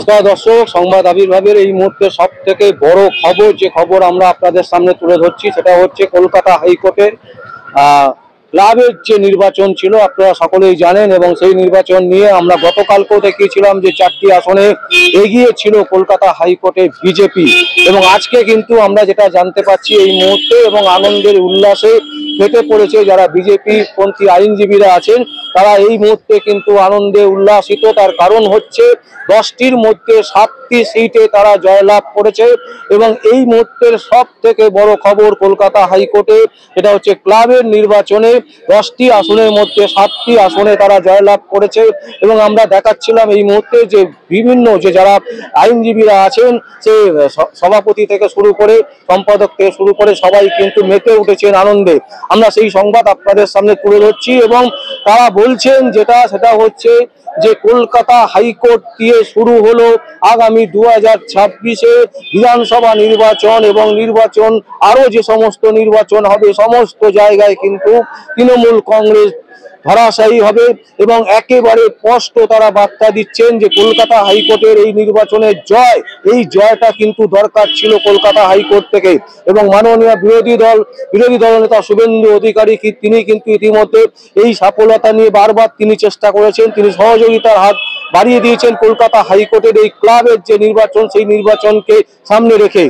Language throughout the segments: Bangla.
নমস্কার দর্শক, সংবাদ আবির্ভাবের এই মুহূর্তে সব থেকে বড় খবর যে খবর আমরা আপনাদের সামনে তুলে ধরছি সেটা হচ্ছে কলকাতা হাইকোর্টের ক্লাবের যে নির্বাচন ছিল আপনারা সকলেই জানেন, এবং সেই নির্বাচন নিয়ে আমরা গতকালকেও দেখিয়েছিলাম যে 4টি আসনে এগিয়ে ছিল কলকাতা হাইকোর্টে বিজেপি। এবং আজকে কিন্তু আমরা যেটা জানতে পাচ্ছি এই মুহূর্তে এবং আনন্দের উল্লাসে ফেটে পড়েছে যারা বিজেপি পন্থী আইনজীবীরা আছেন, তারা এই মুহূর্তে কিন্তু আনন্দে উল্লাসিত। তার কারণ হচ্ছে 10টির মধ্যে 7টি সিটে তারা জয়লাভ করেছে। এবং এই মুহূর্তের সব থেকে বড় খবর কলকাতা হাইকোর্টে, এটা হচ্ছে ক্লাবের নির্বাচনে 10টি আসনের মধ্যে 7টি আসনে তারা জয়লাভ করেছে। এবং আমরা দেখাচ্ছিলাম এই মুহূর্তে যে বিভিন্ন যে যারা আইনজীবীরা আছেন, সে সভাপতি থেকে শুরু করে সম্পাদক থেকে শুরু করে সবাই কিন্তু মেতে উঠেছেন আনন্দে। আমরা সেই সংবাদ আপনাদের সামনে তুলে ধরছি এবং তারা বলছেন সেটা হচ্ছে যে কলকাতা হাইকোর্ট দিয়ে শুরু হলো আগামী 2026-এ বিধানসভা নির্বাচন, এবং নির্বাচন আরো যে সমস্ত নির্বাচন হবে সমস্ত জায়গায় কিন্তু তৃণমূল কংগ্রেস ধরাশায়ী হবে। এবং একেবারে স্পষ্ট তারা বার্তা দিচ্ছেন যে কলকাতা হাইকোর্টের এই নির্বাচনের জয়, এই জয়টা কিন্তু দরকার ছিল কলকাতা হাইকোর্ট থেকে। এবং মাননীয় বিরোধী দল নেতা শুভেন্দু অধিকারী তিনি কিন্তু ইতিমধ্যে এই সফলতা নিয়ে বারবার তিনি চেষ্টা করেছেন, তিনি সহযোগিতার হাত বাড়িয়ে দিয়েছেন কলকাতা হাইকোর্টের এই ক্লাবের যে নির্বাচন সেই নির্বাচনকে সামনে রেখে।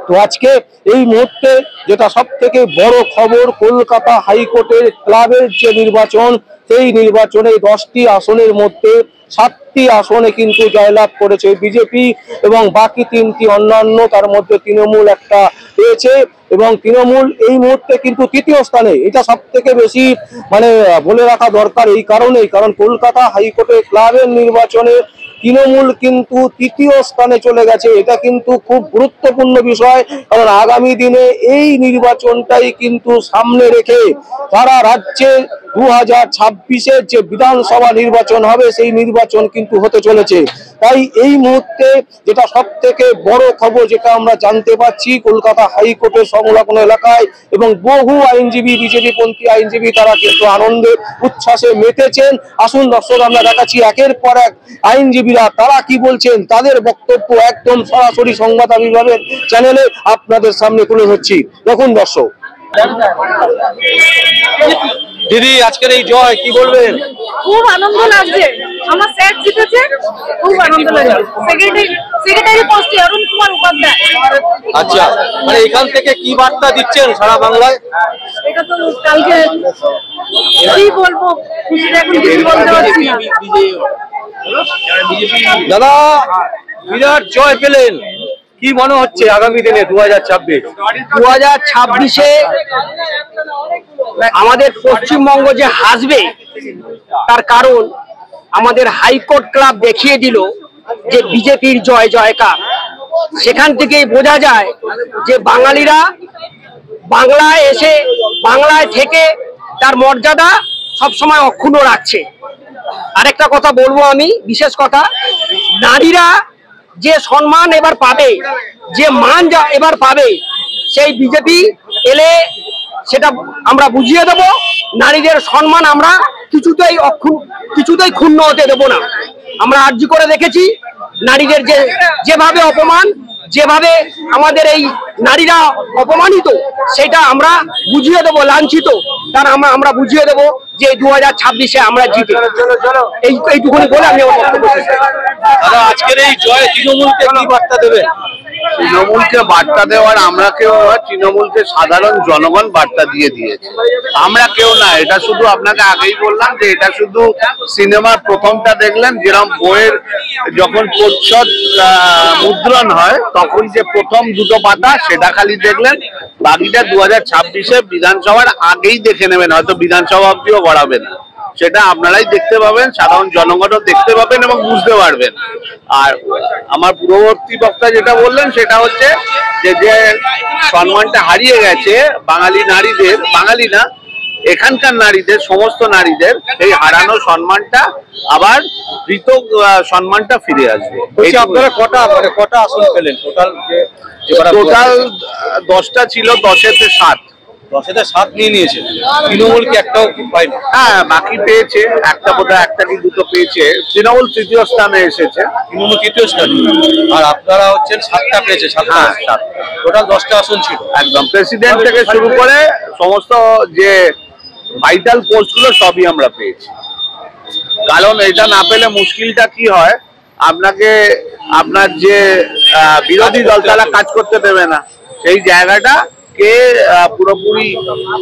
তো আজকে এই মুহূর্তে যেটা সব থেকে বড় খবর, কলকাতা হাইকোর্টের ক্লাবের যে নির্বাচন সেই নির্বাচনে 10টি আসনের মধ্যে 7টি আসনে কিন্তু জয়লাভ করেছে বিজেপি, এবং বাকি 3টি অন্যান্য, তার মধ্যে তৃণমূল একটা পেয়েছে। এবং তৃণমূল এই মুহূর্তে কিন্তু তৃতীয় স্থানে। এটা সব থেকে বেশি বলে রাখা দরকার এই কারণেই, কারণ কলকাতা হাইকোর্টের ক্লাবের নির্বাচনে তৃণমূল কিন্তু তৃতীয় স্থানে চলে গেছে। এটা কিন্তু খুব গুরুত্বপূর্ণ বিষয়, কারণ আগামী দিনে এই নির্বাচনটাই কিন্তু সামনে রেখে সারা রাজ্যে 2026-এর যে বিধানসভা নির্বাচন হবে সেই নির্বাচন কিন্তু হতে চলেছে। তাই এই মুহূর্তে যেটা সব থেকে বড় খবর যেটা আমরা জানতে পাচ্ছি, কলকাতা হাইকোর্টের সংলগ্ন এলাকায় এবং বহু আইনজীবী, বিজেপি পন্থী আইনজীবী তারা কিন্তু আনন্দে উচ্ছ্বাসে মেতেছেন। আসুন দর্শক, আমরা দেখাচ্ছি একের পর এক আইনজীবীরা তারা কি বলছেন, তাদের বক্তব্য একদম সরাসরি সংবাদ আবির্ভাবের চ্যানেলে আপনাদের সামনে তুলে ধরছি। দেখুন দর্শক। দিদি, আজকের এই জয় কি বলবেন? খুব আনন্দ লাগছে, আমার স্যার জিতেছে, খুব আনন্দ লাগছে। সেক্রেটারি পোস্টে অরুণ কুমার উপাধ্যায়। আচ্ছা, এখান থেকে কি বার্তা দিচ্ছেন সারা বাংলায়? এটা তো কালকে কি বলবো, খুশিতে এখন কিছু বলতে পারছি না। দাদা, বিরাট জয় পেলেন, কি মনে হচ্ছে আগামী দিনে 2026-এ আমাদের পশ্চিমবঙ্গ যে হাসবে, তার কারণ আমাদের হাইকোর্ট ক্লাব দেখিয়ে দিল যে বিজেপির জয় জয়কার। সেখান থেকেই বোঝা যায় যে বাঙালিরা বাংলায় এসে বাংলায় থেকে তার মর্যাদা সবসময় অক্ষুণ্ণ রাখছে। আরেকটা কথা বলবো আমি, বিশেষ কথা, নারীরা যে সম্মান এবার পাবে, যে মান এবার পাবে, সেই বিজেপি এলে সেটা আমরা বুঝিয়ে দেব। নারীদের সম্মান আমরা কিছুতেই ক্ষুণ্ণ হতে দেব না। আমরা আর্জি করে দেখেছি, নারীদের যেভাবে অপমান, যেভাবে আমাদের এই নারীরা অপমানিত, সেটা আমরা বুঝিয়ে দেব, লাঞ্ছিত, তার আমরা বুঝিয়ে দেব যে 2026-এ আমরা জিতে। এইটুকুনি বলে আমি আমার বক্তব্য শেষ করছি। দাদা, আজকের এই জয় তৃণমূলকে কি বার্তা দেবেন? তৃণমূলকে বার্তা দেওয়ার আমরা কেউ নয়, তৃণমূলকে সাধারণ জনগণ বার্তা দিয়ে দিয়েছে। আমরা কেউ না, এটা শুধু আপনাকে আগেই বললাম যে এটা শুধু সিনেমার প্রথমটা দেখলেন, যেরকম বইয়ের যখন প্রচ্ছদ মুদ্রণ হয় তখন যে প্রথম দুটো পাতা সেটা খালি দেখলেন, বাকিটা 2026-এ বিধানসভার আগেই দেখে নেবেন, হয়তো বিধানসভা অব্দিও গড়াবে না। সেটা আপনারাই দেখতে পাবেন, সাধারণ জনগণও দেখতে পাবেন এবং বুঝতে পারবেন। আর আমার পূর্ববর্তী বক্তা যেটা বললেন সেটা হচ্ছে যে সম্মানটা হারিয়ে গেছে বাঙালি নারীদের, বাঙালি না, এখানকার নারীদের, সমস্ত নারীদের এই হারানো সম্মানটা আবার দ্রুত সম্মানটা ফিরে আসবে। আপনারা কটা আসন পেলেন টোটাল? টোটাল 10টা ছিল, 10-এতে 7। দশেতে 7 নিয়ে নিয়েছে, তৃণমূল কি একটাও পায়নি? হ্যাঁ, বাকি পেয়েছে, একটা বোধহয় একটা কি দুটো পেয়েছে। তৃণমূল তৃতীয় স্থানে এসেছে। তৃণমূল তৃতীয় স্থানে, আর আপনারা হচ্ছেন 7টা পেয়েছে। 7টা, টোটাল 10টা আসন ছিল। একদম, প্রেসিডেন্ট থেকে শুরু করে সমস্ত যে ভাইটাল পোস্টগুলো সবই আমরা পেয়েছি। কারণ এটা না পেলে মুশকিলটা কি হয়, আপনাকে আপনার যে বিরোধী দল তারা কাজ করতে দেবে না, সেই জায়গাটা কে পুরোপুরি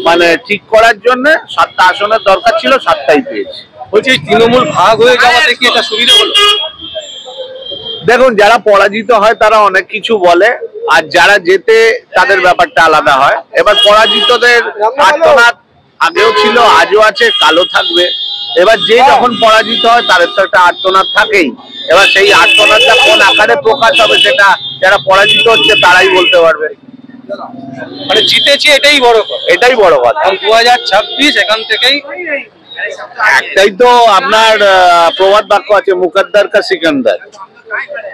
মানে ঠিক করার জন্য 7টা আসনের দরকার ছিল, 7টাই পেয়েছে। বলছি তৃণমূল ভাগ হয়ে যাওয়াতে কি এটা সুবিধা হলো? দেখুন, যারা পরাজিত হয় তারা অনেক কিছু বলে, আর যারা জেতে তাদের ব্যাপারটা আলাদা হয়। এবার পরাজিতদের আর্তনাদ আগেও ছিল, আজও আছে, কালও থাকবে। এবার যে যখন পরাজিত হয় তাদের তো একটা আর্তনাদ থাকেই। এবার সেই আর্তনাদটা কোন আকারে প্রকাশ হবে সেটা যারা পরাজিত হচ্ছে তারাই বলতে পারবে। মানে জিতেছি এটাই বড় কথা। এটাই বড় কথা। 2026 এখান থেকেই একটাই তো আপনার প্রবাদ বাক্য আছে, মুকদ্দার কা সিকান্দার।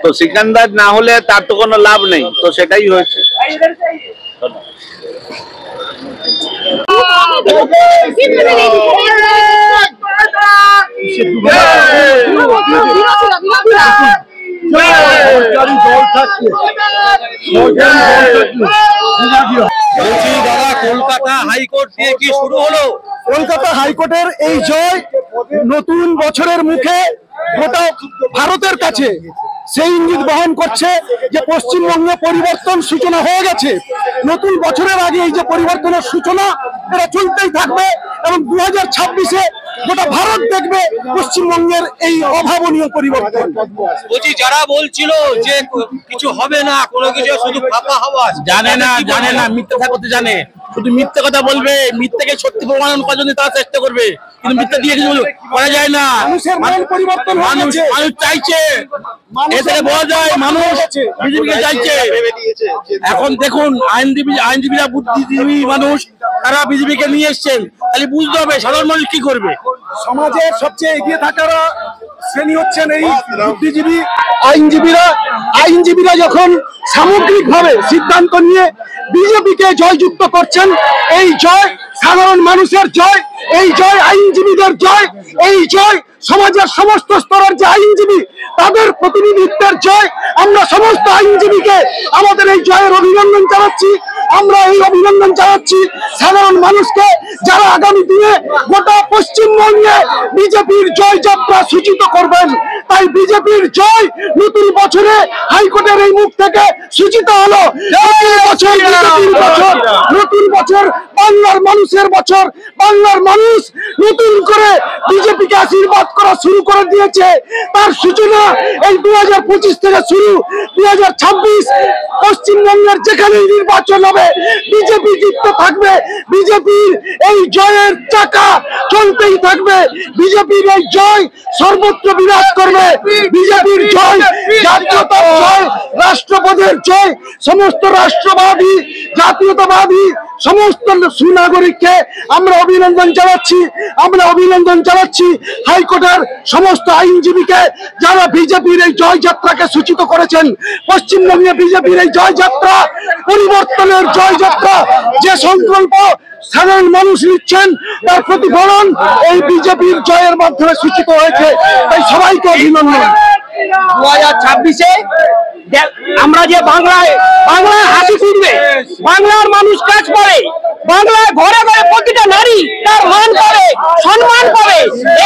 তো সিকান্দার না হলে তার তো কোনো লাভ নেই, তো সেটাই হয়েছে। কলকাতা হাইকোর্ট দিয়ে কি শুরু হলো? কলকাতা হাইকোর্টের এই জয় নতুন বছরের মুখে গোটা ভারতের কাছে সেই ইঙ্গিত বহন করছে যে পশ্চিমবঙ্গে পরিবর্তন সূচনা হয়ে গেছে। নতুন বছরের আগে এই যে পরিবর্তনের সূচনা, এটা চলতেই থাকবে এবং 2026-এ গোটা ভারত দেখবে পশ্চিমবঙ্গের এই অভাবনীয় পরিবর্তন। বলছি যারা বলছিল যে কিছু হবে না, কোনো কিছু শুধু ফাঁকা হাওয়া, জানে না মিথ্যা কথা করতে জানে, শুধু মিথ্যে কথা বলবে, মিথ্যেকে সত্যি প্রমাণ করার জন্য তারা চেষ্টা করবে, কিন্তু মিথ্যা দিয়ে কিছু করা যায় না। মানুষের মন পরিবর্তন, মানুষ চাইছে, এতে বলা যায় মানুষ বিজেপিকে চাইছে। এখন দেখুন আইনজীবীরা বুদ্ধিজীবী মানুষ, তারা বিজেপিকে নিয়ে এসছেন, তাহলে বুঝতে হবে সাধারণ মানুষ কি করবে। সমাজের সবচেয়ে এগিয়ে থাকারা শ্রেণী হচ্ছেন এই বুদ্ধিজীবী আইনজীবীরা যখন সামগ্রিকভাবে সিদ্ধান্ত নিয়ে বিজেপিকে জয়যুক্ত করছেন, এই জয় সাধারণ মানুষের জয়, এই জয় আইনজীবীদের জয়, এই জয় সমাজের সমস্ত স্তরের যে আইনজীবী তাদের প্রতিনিধিত্বের জয়। আমরা সমস্ত আইনজীবীকে আমাদের এই জয়ের অভিনন্দন জানাচ্ছি। আমরা এই অভিনন্দন জানাচ্ছি সাধারণ মানুষকে, যারা আগামী দিনে গোটা পশ্চিমবঙ্গে বিজেপির জয় যাত্রা সূচিত করবেন। তাই বিজেপির জয় নতুন বছরে হাইকোর্টের এই মুখ থেকে সূচিত হলো। নতুন বছর বাংলার মানুষের বছর। বাংলার মানুষ নতুন করে বিজেপিকে আশীর্বাদ করা শুরু করে দিয়েছে। তার সূচনা এই 2025 থেকে শুরু। 2026 পশ্চিমবঙ্গের যেখানেই নির্বাচন হবে বিজেপি জিততে থাকবে। বিজেপির এই জয়ের চাকা চলতেই থাকবে। বিজেপির এই জয় সর্বত্র বিরাজ করবে। বিজেপির জয় জাতীয়তার জয়, রাষ্ট্রপতির জয়। সমস্ত রাষ্ট্রবাদী, জাতীয়তাবাদী সমস্ত সুনাগরিককে আমরা অভিনন্দন জানাচ্ছি। হাইকোর্টের সমস্ত আইনজীবীকে যারা বিজেপির এই জয়যাত্রাকে সূচিত করেছেন। পশ্চিমবঙ্গে বিজেপির এই জয়যাত্রা পরিবর্তনের জয়যাত্রা, যে সংকল্প সাধারণ মানুষ নিচ্ছেন তার প্রতিফলন এই বিজেপির জয়ের মাধ্যমে সূচিত হয়েছে। তাই সবাইকে অভিনন্দন। 2026-এ আমরা যে বাংলায় হাসি ফুটবে, বাংলার মানুষ কাজ করে, বাংলায় ঘরে ঘরে প্রতিটা নারী তার মান করে, সম্মান করে।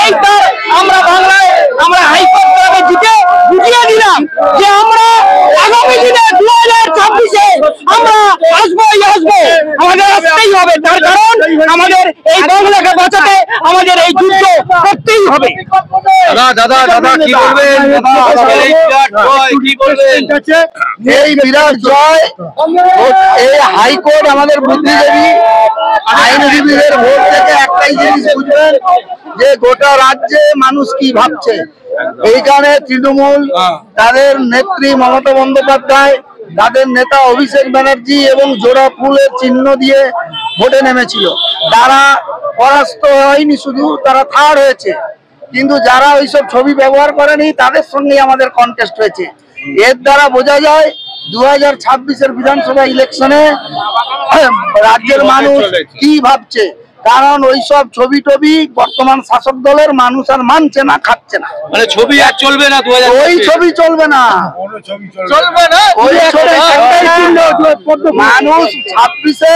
এই তার আমরা বাংলায় আমরা হাইকোর্টে জিতে বুঝিয়ে দিলাম যে আমরা আগামী দিনে 2026-এ আমরা আসবো। আমাদের আসতেই হবে, তার কারণ আমাদের এই বাংলাকে বাঁচাতে আমাদের এই যুদ্ধ করতেই হবে। দাদা কি বলবেন? এই বিরাট জয়, এই হাইকোর্ট আমাদের বুদ্ধিজীবী আইনজীবীদের ভোট থেকে একটাই জিনিস বুঝবেন যে গোটা রাজ্যে মানুষ কি ভাবছে। এইখানে তৃণমূল তাদের নেত্রী মমতা বন্দ্যোপাধ্যায়, তাদের নেতা অভিষেক ব্যানার্জি এবং জোড়া ফুলের চিহ্ন দিয়ে ভোটে নেমেছিল। তারা পরাস্ত হয়নি, শুধু তারা থার্ড হয়েছে। কিন্তু যারা ওইসব ছবি ব্যবহার করেনি তাদের সঙ্গে আমাদের কন্টেস্ট হয়েছে। এর দ্বারা বোঝা যায় 2026-এর বিধানসভা ইলেকশনে রাজ্যের মানুষ কি ভাবছে, কারণ ওইসব ছবি টবি বর্তমান শাসক দলের মানুষ আর মানছে না, খাচ্ছে না। মানে ছবি আর চলবে না, ওই ছবি চলবে না, ওই ছবি মানুষ 26-এ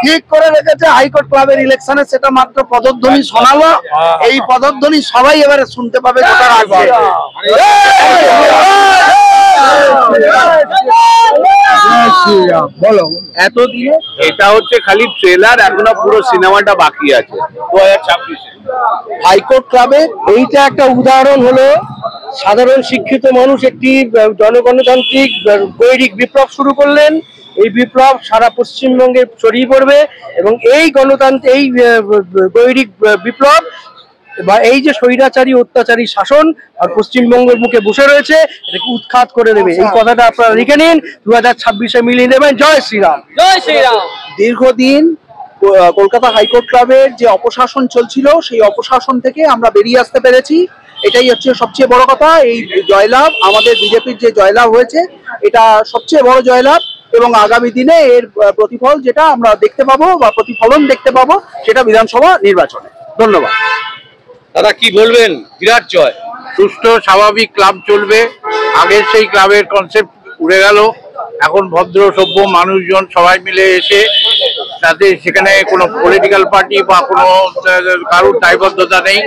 ঠিক করে রেখেছে। হাইকোর্ট ক্লাবের ইলেকশনে সেটা মাত্র পদধ্বনি শোনালো, এই পদধ্বনি সবাই এবারে শুনতে পাবে গোটা রাজ্যে। বলো এতদিনে এটা হচ্ছে খালি ট্রেলার, এখনো পুরো সিনেমাটা বাকি আছে 2026-এ। হাইকোর্ট ক্লাবে এইটা একটা উদাহরণ হলো, সাধারণ শিক্ষিত মানুষ একটি জনগণতান্ত্রিক গৈরিক বিপ্লব শুরু করলেন। এই বিপ্লব সারা পশ্চিমবঙ্গে ছড়িয়ে পড়বে এবং এই গৈরিক বিপ্লব বা এই যে স্বৈরাচারী অত্যাচারী শাসন আর পশ্চিমবঙ্গের মুখে বসে রয়েছে, এটাকে উৎখাত করে দেবে। এই কথাটা আপনারা লিখে নিন, 2026-এ মিলিয়ে দেবেন। জয় শ্রীরাম, জয় শ্রীরাম। দীর্ঘদিন কলকাতা হাইকোর্ট ক্লাবের যে অপশাসন চলছিল, সেই অপশাসন থেকে আমরা বেরিয়ে আসতে পেরেছি, এটাই হচ্ছে সবচেয়ে বড় কথা। এই জয়লাভ, আমাদের বিজেপির যে জয়লাভ হয়েছে, এটা সবচেয়ে বড় জয়লাভ এবং আগামী দিনে এর প্রতিফল যেটা আমরা দেখতে পাবো বা প্রতিফলন দেখতে পাবো, সেটা বিধানসভা নির্বাচনে। ধন্যবাদ। দাদা কি বলবেন? বিরাট জয়। সুষ্ঠু স্বাভাবিক ক্লাব চলবে, আগের সেই ক্লাবের কনসেপ্ট উড়ে গেল। এখন ভদ্র সভ্য মানুষজন সবাই মিলে এসে, তাতে সেখানে কোনো পলিটিক্যাল পার্টি বা কোনো কারোর দায়বদ্ধতা নেই,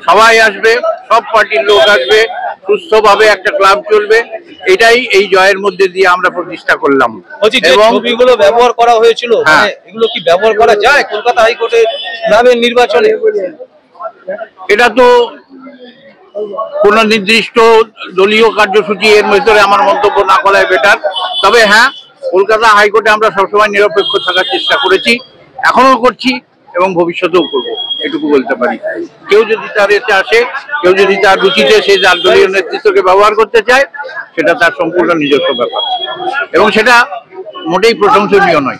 সবাই আসবে, সব পার্টির লোক আসবে, সুস্থভাবে একটা ক্লাব চলবে। এটাই এই জয়ের মধ্যে দিয়ে আমরা প্রতিষ্ঠা করলাম। এবং ছবিগুলো ব্যবহার করা হয়েছিল, এগুলো কি ব্যবহার করা যায় কলকাতা হাইকোর্টে ক্লাবের নির্বাচনে? এটা তো কোন নির্দিষ্ট দলীয় কার্যসূচি এর ভিতরে আমার মন্তব্য না করাই বেটার। তবে হ্যাঁ, কলকাতা হাইকোর্টে আমরা সবসময় নিরপেক্ষ থাকার চেষ্টা করেছি, এখনো করছি এবং ভবিষ্যতেও করবো, এটুকু বলতে পারি। কেউ যদি তার এতে আসে, কেউ যদি তার রুচিতে সে যার দলীয় নেতৃত্বকে ব্যবহার করতে চায়, সেটা তার সম্পূর্ণ নিজস্ব ব্যাপার এবং সেটা মোটেই প্রশংসনীয় নয়।